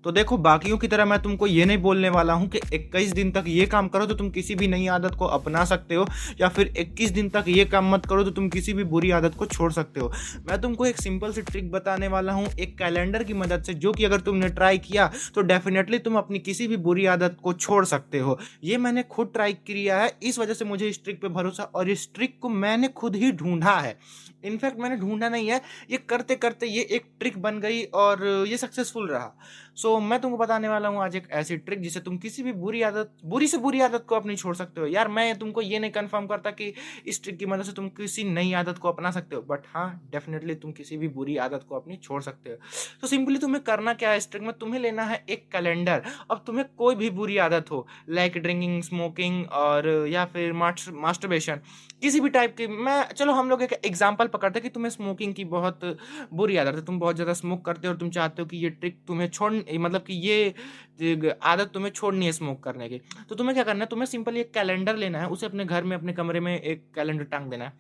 तो देखो, बाकियों की तरह मैं तुमको ये नहीं बोलने वाला हूँ कि 21 दिन तक ये काम करो तो तुम किसी भी नई आदत को अपना सकते हो, या फिर 21 दिन तक ये काम मत करो तो तुम किसी भी बुरी आदत को छोड़ सकते हो। मैं तुमको एक सिंपल सी ट्रिक बताने वाला हूँ एक कैलेंडर की मदद से, जो कि अगर तुमने ट्राई किया तो डेफिनेटली तुम अपनी किसी भी बुरी आदत को छोड़ सकते हो। ये मैंने खुद ट्राई किया है, इस वजह से मुझे इस ट्रिक पे भरोसा, और इस ट्रिक को मैंने खुद ही ढूंढा है। इनफैक्ट मैंने ढूंढा नहीं है, ये करते करते ये एक ट्रिक बन गई और ये सक्सेसफुल रहा। मैं तुमको बताने वाला हूँ आज एक ऐसी ट्रिक जिसे तुम किसी भी बुरी से बुरी आदत को अपनी छोड़ सकते हो। यार, मैं तुमको ये नहीं कंफर्म करता कि इस ट्रिक की मदद से तुम किसी नई आदत को अपना सकते हो, बट हाँ, डेफिनेटली तुम किसी भी बुरी आदत को अपनी छोड़ सकते हो। तो सिंपली तुम्हें करना क्या है, इस ट्रिक में तुम्हें लेना है एक कैलेंडर। अब तुम्हें कोई भी बुरी आदत हो, लाइक ड्रिंकिंग, स्मोकिंग, और या फिर मास्टरबेशन, किसी भी टाइप की, मैं चलो हम लोग एक एग्जाम्पल पकड़ते हैं कि तुम्हें स्मोकिंग की बहुत बुरी आदत है, तुम बहुत ज़्यादा स्मोक करते हो और तुम चाहते हो कि ये ट्रिक तुम्हें छोड़, मतलब कि ये आदत तुम्हें छोड़नी है स्मोक करने की। तो तुम्हें क्या करना है, तुम्हें सिंपली एक कैलेंडर लेना है, उसे अपने घर में अपने कमरे में एक कैलेंडर टांग देना है,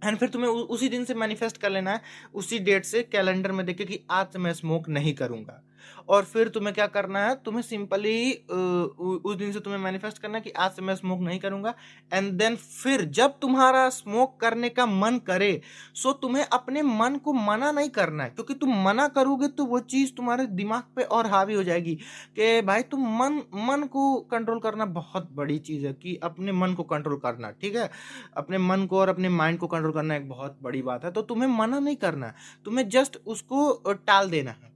एंड फिर तुम्हें उसी दिन से मैनिफेस्ट कर लेना है, उसी डेट से कैलेंडर में देखे कि आज से मैं स्मोक नहीं करूंगा। और फिर तुम्हें क्या करना है, तुम्हें सिंपली उस दिन से तुम्हें मैनिफेस्ट करना है कि आज से मैं स्मोक नहीं करूंगा। एंड देन फिर जब तुम्हारा स्मोक करने का मन करे, सो तुम्हें अपने मन को मना नहीं करना है, क्योंकि तुम मना करोगे तो वो चीज़ तुम्हारे दिमाग पे और हावी हो जाएगी। कि भाई, तुम मन मन को कंट्रोल करना बहुत बड़ी चीज़ है, कि अपने मन को कंट्रोल करना, ठीक है। अपने मन को और अपने माइंड को कंट्रोल करना एक बहुत बड़ी बात है। तो तुम्हें मना नहीं करना है, तुम्हें जस्ट उसको टाल देना है।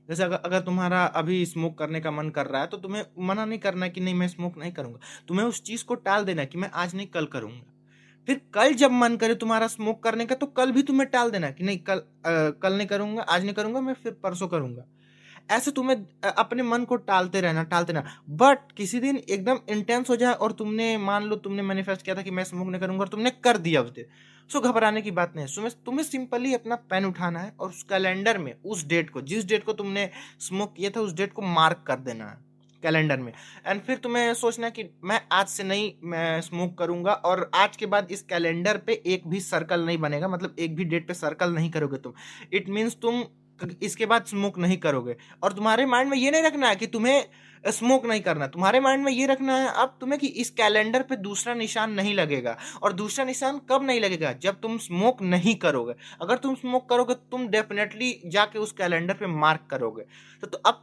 जैसे अगर अगर तुम्हारा अभी स्मोक करने का मन कर रहा है, तो तुम्हें मना नहीं करना है कि नहीं, मैं स्मोक नहीं करूंगा। तुम्हें उस चीज को टाल देना है कि मैं आज नहीं, कल करूंगा। फिर कल जब मन करे तुम्हारा स्मोक करने का, तो कल भी तुम्हें टाल देना है कि नहीं, कल नहीं करूंगा, आज नहीं करूंगा, मैं फिर परसों करूंगा। ऐसे तुम्हें अपने मन को टालते रहना। बट किसी दिन एकदम इंटेंस हो जाए और तुमने, मान लो तुमने मैनिफेस्ट किया था कि मैं स्मोक नहीं करूंगा, और तुमने कर दिया उस दिन, सो घबराने की बात नहीं है। तुम्हें तुम्हें सिंपली अपना पेन उठाना है और उस कैलेंडर में उस डेट को, जिस डेट को तुमने स्मोक किया था, उस डेट को मार्क कर देना है कैलेंडर में। एंड फिर तुम्हें सोचना है कि मैं आज से नहीं, मैं स्मोक करूंगा, और आज के बाद इस कैलेंडर पे एक भी सर्कल नहीं बनेगा, मतलब एक भी डेट पे सर्कल नहीं करोगे तुम। इट मीन्स तुम इसके बाद स्मोक नहीं करोगे। और तुम्हारे माइंड में ये नहीं रखना है कि तुम्हें स्मोक नहीं करना, तुम्हारे माइंड में ये रखना है अब तुम्हें कि इस कैलेंडर पे दूसरा निशान नहीं लगेगा। और दूसरा निशान कब नहीं लगेगा, जब तुम स्मोक नहीं करोगे। अगर तुम स्मोक करोगे, तुम डेफिनेटली जाके उस कैलेंडर पे मार्क करोगे। तो अब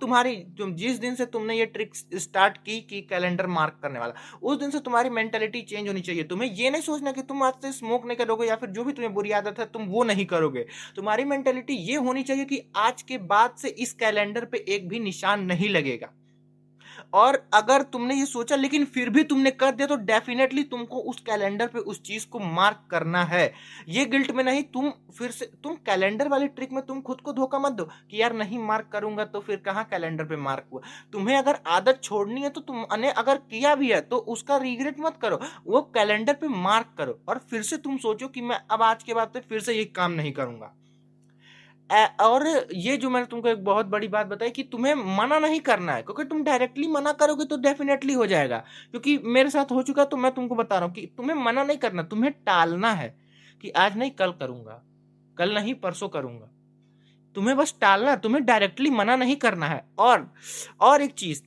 तुम जिस दिन से तुमने ये ट्रिक स्टार्ट की कि कैलेंडर मार्क करने वाला, उस दिन से तुम्हारी मेंटेलिटी चेंज होनी चाहिए। तुम्हें ये नहीं सोचना कि तुम आज से स्मोक नहीं करोगे, या फिर जो भी तुम्हें बुरी आदत है तुम वो नहीं करोगे। तुम्हारी मेंटेलिटी ये होनी चाहिए कि आज के बाद से इस कैलेंडर पे एक भी निशान नहीं लगेगा। और अगर तुमने ये सोचा लेकिन फिर भी तुमने कर दिया, तो डेफिनेटली तुमको उस कैलेंडर पे उस चीज को मार्क करना है। ये गिल्ट में नहीं, तुम फिर से तुम कैलेंडर वाली ट्रिक में तुम खुद को धोखा मत दो कि यार नहीं मार्क करूंगा तो फिर कहाँ कैलेंडर पे मार्क हुआ। तुम्हें अगर आदत छोड़नी है, तो तुमने अगर किया भी है तो उसका रिग्रेट मत करो, वो कैलेंडर पे मार्क करो, और फिर से तुम सोचो कि मैं अब आज के बाद से फिर से ये काम नहीं करूंगा। और ये जो मैंने तुमको एक बहुत बड़ी बात बताई कि तुम्हें मना नहीं करना है, क्योंकि तुम डायरेक्टली मना करोगे तो डेफिनेटली हो जाएगा। क्योंकि मेरे साथ हो चुका, तो मैं तुमको बता रहा हूँ कि तुम्हें मना नहीं करना, तुम्हें टालना है कि आज नहीं कल करूंगा, कल नहीं परसों करूंगा। तुम्हें बस टालना है, तुम्हें डायरेक्टली मना नहीं करना है। और एक चीज,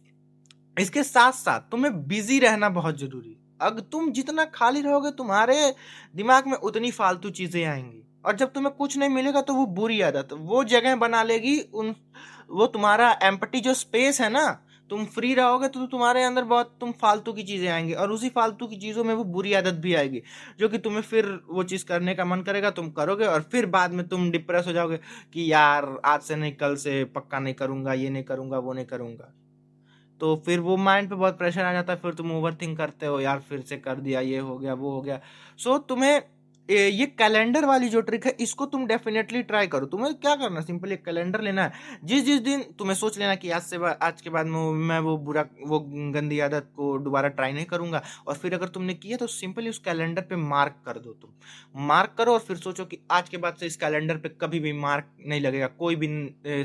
इसके साथ साथ तुम्हें बिजी रहना बहुत जरूरी है। अगर तुम जितना खाली रहोगे, तुम्हारे दिमाग में उतनी फालतू चीजें आएंगी, और जब तुम्हें कुछ नहीं मिलेगा तो वो बुरी आदत वो जगह बना लेगी, उन वो तुम्हारा एम्प्टी जो स्पेस है ना, तुम फ्री रहोगे तो तुम्हारे अंदर बहुत तुम फालतू की चीजें आएंगी, और उसी फालतू की चीजों में वो बुरी आदत भी आएगी, जो कि तुम्हें फिर वो चीज करने का मन करेगा, तुम करोगे, और फिर बाद में तुम डिप्रेस हो जाओगे कि यार आज से नहीं, कल से पक्का नहीं करूंगा, ये नहीं करूंगा, वो नहीं करूंगा। तो फिर वो माइंड पे बहुत प्रेशर आ जाता है, फिर तुम ओवरथिंक करते हो, यार फिर से कर दिया, ये हो गया, वो हो गया। तुम्हें ये कैलेंडर वाली जो ट्रिक है, इसको तुम डेफिनेटली ट्राई करो। तुम्हें क्या करना, सिंपल एक कैलेंडर लेना है, जिस जिस दिन तुम्हें सोच लेना कि आज के बाद मैं वो गंदी आदत को दोबारा ट्राई नहीं करूंगा। और फिर अगर तुमने किया तो सिंपली उस कैलेंडर पे मार्क कर दो, तुम मार्क करो, और फिर सोचो कि आज के बाद से इस कैलेंडर पे कभी भी मार्क नहीं लगेगा, कोई भी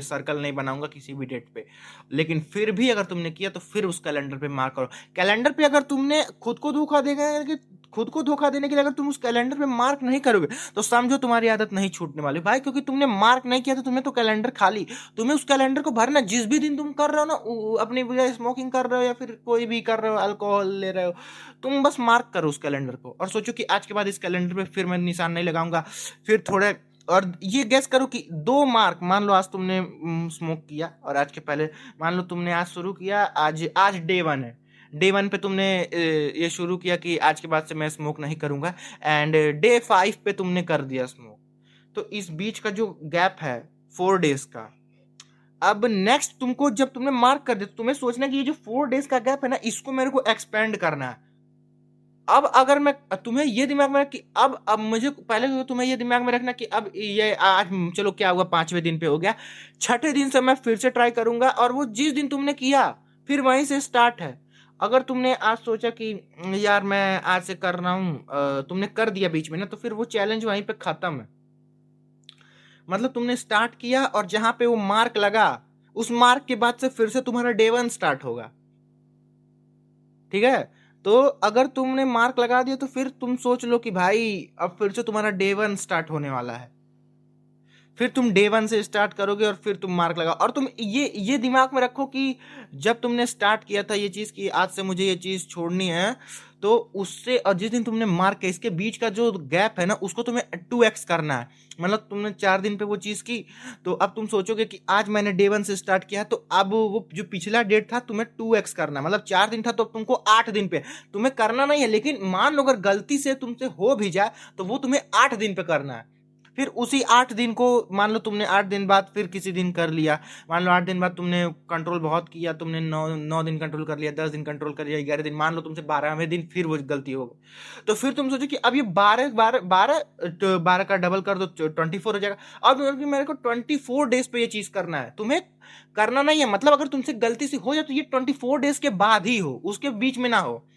सर्कल नहीं बनाऊंगा किसी भी डेट पे। लेकिन फिर भी अगर तुमने किया, तो फिर उस कैलेंडर पे मार्क करो। कैलेंडर पे अगर तुमने खुद को धोखा देगा कि खुद को धोखा देने के लिए अगर तुम उस कैलेंडर पे मार्क नहीं करोगे तो समझो तुम्हारी आदत नहीं छूटने वाली भाई, क्योंकि तुमने मार्क नहीं किया तो तुम्हें तो कैलेंडर खाली, तुम्हें उस कैलेंडर को भरना। जिस भी दिन तुम कर रहे हो ना, अपनी वजह स्मोकिंग कर रहे हो या फिर कोई भी कर रहे हो, अल्कोहल ले रहे हो, तुम बस मार्क करो उस कैलेंडर को और सोचो कि आज के बाद इस कैलेंडर पे फिर मैं निशान नहीं लगाऊंगा। फिर थोड़े और ये गेस करो कि 2 मार्क, मान लो आज तुमने स्मोक किया और आज के पहले मान लो तुमने आज शुरू किया, आज आज डे 1 है, डे 1 पे तुमने ये शुरू किया कि आज के बाद से मैं स्मोक नहीं करूंगा, एंड डे 5 पे तुमने कर दिया स्मोक। तो इस बीच का जो गैप है 4 डेज का, अब नेक्स्ट तुमको जब तुमने मार्क कर दिया तुम्हें सोचना कि ये जो 4 डेज का गैप है ना, इसको मेरे को एक्सपेंड करना है। अब अगर मैं तुम्हें ये दिमाग में कि अब मुझे पहले तो तुम्हें ये दिमाग में रखना कि अब ये आज चलो क्या हुआ 5वें दिन पे हो गया, 6ठे दिन से मैं फिर से ट्राई करूंगा और वो जिस दिन तुमने किया फिर वहीं से स्टार्ट है। अगर तुमने आज सोचा कि यार मैं आज से कर रहा हूँ, तुमने कर दिया बीच में ना, तो फिर वो चैलेंज वहीं पे खत्म है। मतलब तुमने स्टार्ट किया और जहां पे वो मार्क लगा उस मार्क के बाद से फिर से तुम्हारा डे 1 स्टार्ट होगा, ठीक है। तो अगर तुमने मार्क लगा दिया तो फिर तुम सोच लो कि भाई अब फिर से तुम्हारा डे 1 स्टार्ट होने वाला है, फिर तुम डे 1 से स्टार्ट करोगे और फिर तुम मार्क लगाओ। और तुम ये दिमाग में रखो कि जब तुमने स्टार्ट किया था ये चीज़ कि आज से मुझे ये चीज़ छोड़नी है, तो उससे और जिस दिन तुमने मार्क किया इसके बीच का जो गैप है ना उसको तुम्हें 2x करना है। मतलब तुमने 4 दिन पे वो चीज़ की, तो अब तुम सोचोगे कि आज मैंने डे 1 से स्टार्ट किया, तो अब वो जो पिछला डेट था तुम्हें 2x करना है। मतलब 4 दिन था तो अब तुमको 8 दिन पे तुम्हें करना नहीं है, लेकिन मान लो अगर गलती से तुमसे हो भी जाए तो वो तुम्हें 8 दिन पे करना है। फिर उसी 8 दिन को मान लो तुमने 8 दिन बाद फिर किसी दिन कर लिया, मान लो 8 दिन बाद तुमने कंट्रोल बहुत किया, तुमने 9 दिन कंट्रोल कर लिया, 10 दिन कंट्रोल कर लिया, 11 दिन, मान लो तुमसे 12वें दिन फिर वो गलती हो गई, तो फिर तुम सोचो कि अब ये 12 का डबल कर दो 24 हो जाएगा। अब मेरे को 24 डेज पे ये चीज करना है, तुम्हें करना नहीं है। मतलब अगर तुमसे गलती से हो जाए तो ये 24 डेज के बाद ही हो, उसके बीच में ना हो।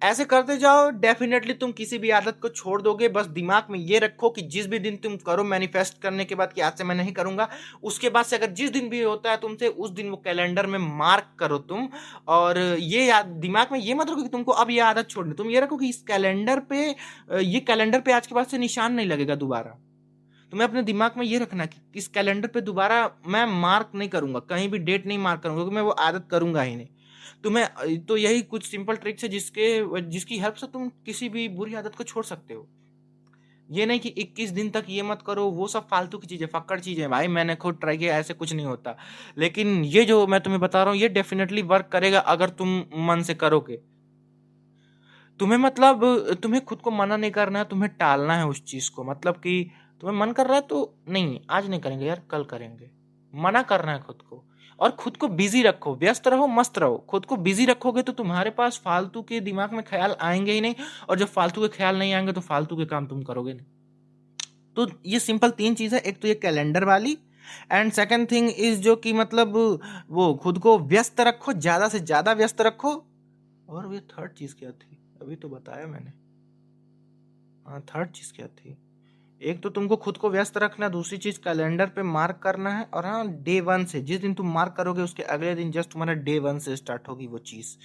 ऐसे करते जाओ, डेफिनेटली तुम किसी भी आदत को छोड़ दोगे। बस दिमाग में ये रखो कि जिस भी दिन तुम करो मैनिफेस्ट करने के बाद कि आज से मैं नहीं करूंगा, उसके बाद से अगर जिस दिन भी होता है तुमसे उस दिन वो कैलेंडर में मार्क करो तुम। और ये याद दिमाग में ये मत रखो कि तुमको अब ये आदत छोड़नी, तुम ये रखो कि इस कैलेंडर पे ये कैलेंडर पे आज के बाद से निशान नहीं लगेगा दोबारा। तुम्हें अपने दिमाग में ये रखना कि इस कैलेंडर पे दोबारा मैं मार्क नहीं करूंगा, कहीं भी डेट नहीं मार्क करूंगा, क्योंकि मैं वो आदत करूंगा ही नहीं। तुम्हें तो यही कुछ सिंपल ट्रिक्स है जिसकी हेल्प से तुम किसी भी बुरी आदत को छोड़ सकते हो। ये नहीं कि 21 दिन तक ये मत करो, वो सब फालतू की चीजें, फक्कड़ चीजें भाई, मैंने खुद ट्राई किया, ऐसे कुछ नहीं होता। लेकिन ये जो मैं तुम्हें बता रहा हूँ ये डेफिनेटली वर्क करेगा अगर तुम मन से करोगे। तुम्हें मतलब तुम्हें खुद को मना नहीं करना है, तुम्हें टालना है उस चीज को। मतलब कि तुम्हें मन कर रहा है तो नहीं आज नहीं करेंगे यार, कल करेंगे, मना करना है खुद को। और खुद को बिजी रखो, व्यस्त रहो, मस्त रहो। खुद को बिजी रखोगे तो तुम्हारे पास फालतू के दिमाग में ख्याल आएंगे ही नहीं, और जब फालतू के ख्याल नहीं आएंगे तो फालतू के काम तुम करोगे नहीं। तो ये सिंपल 3 चीज है, एक तो ये कैलेंडर वाली, एंड सेकंड थिंग इज जो कि मतलब वो खुद को व्यस्त रखो, ज्यादा से ज्यादा व्यस्त रखो। और ये थर्ड चीज क्या थी, अभी तो बताया मैंने। हाँ, थर्ड चीज क्या थी, एक तो तुमको खुद को व्यस्त रखना, दूसरी चीज कैलेंडर पे मार्क करना है, और हाँ डे 1 से जिस दिन तुम मार्क करोगे उसके अगले दिन जस्ट तुम्हारा डे 1 से स्टार्ट होगी वो चीज।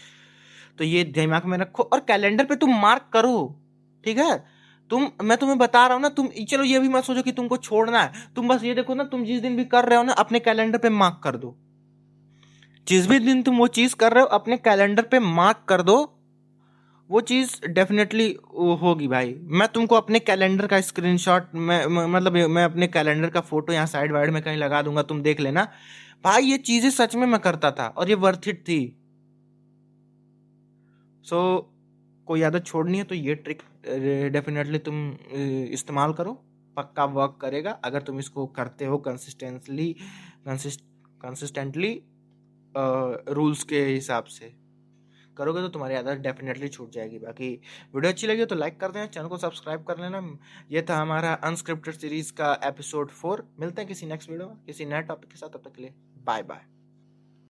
तो ये दिमाग में रखो और कैलेंडर पे तुम मार्क करो, ठीक है। मैं तुम्हें बता रहा हूँ ना, तुम चलो ये भी मत सोचो कि तुमको छोड़ना है, तुम बस ये देखो ना, तुम जिस दिन भी कर रहे हो ना अपने कैलेंडर पे मार्क कर दो। जिस भी दिन तुम वो चीज कर रहे हो अपने कैलेंडर पे मार्क कर दो, वो चीज डेफिनेटली होगी भाई। मैं तुमको अपने कैलेंडर का स्क्रीनशॉट मतलब मैं अपने कैलेंडर का फोटो यहाँ साइड वाइड में कहीं लगा दूंगा, तुम देख लेना भाई, ये चीजें सच में मैं करता था और ये वर्थ इट थी। सो कोई आदत छोड़नी है तो ये ट्रिक डेफिनेटली तुम इस्तेमाल करो, पक्का वर्क करेगा अगर तुम इसको करते हो कंसिस्टेंटली रूल्स के हिसाब से करोगे तो तुम्हारी आदत डेफिनेटली छूट जाएगी। बाकी वीडियो अच्छी लगी तो लाइक कर देना, चैनल को सब्सक्राइब कर लेना। ये था हमारा अनस्क्रिप्टेड सीरीज का एपिसोड 4। मिलते हैं किसी नेक्स्ट वीडियो में किसी नए टॉपिक के साथ, तब तक के लिए बाय बाय।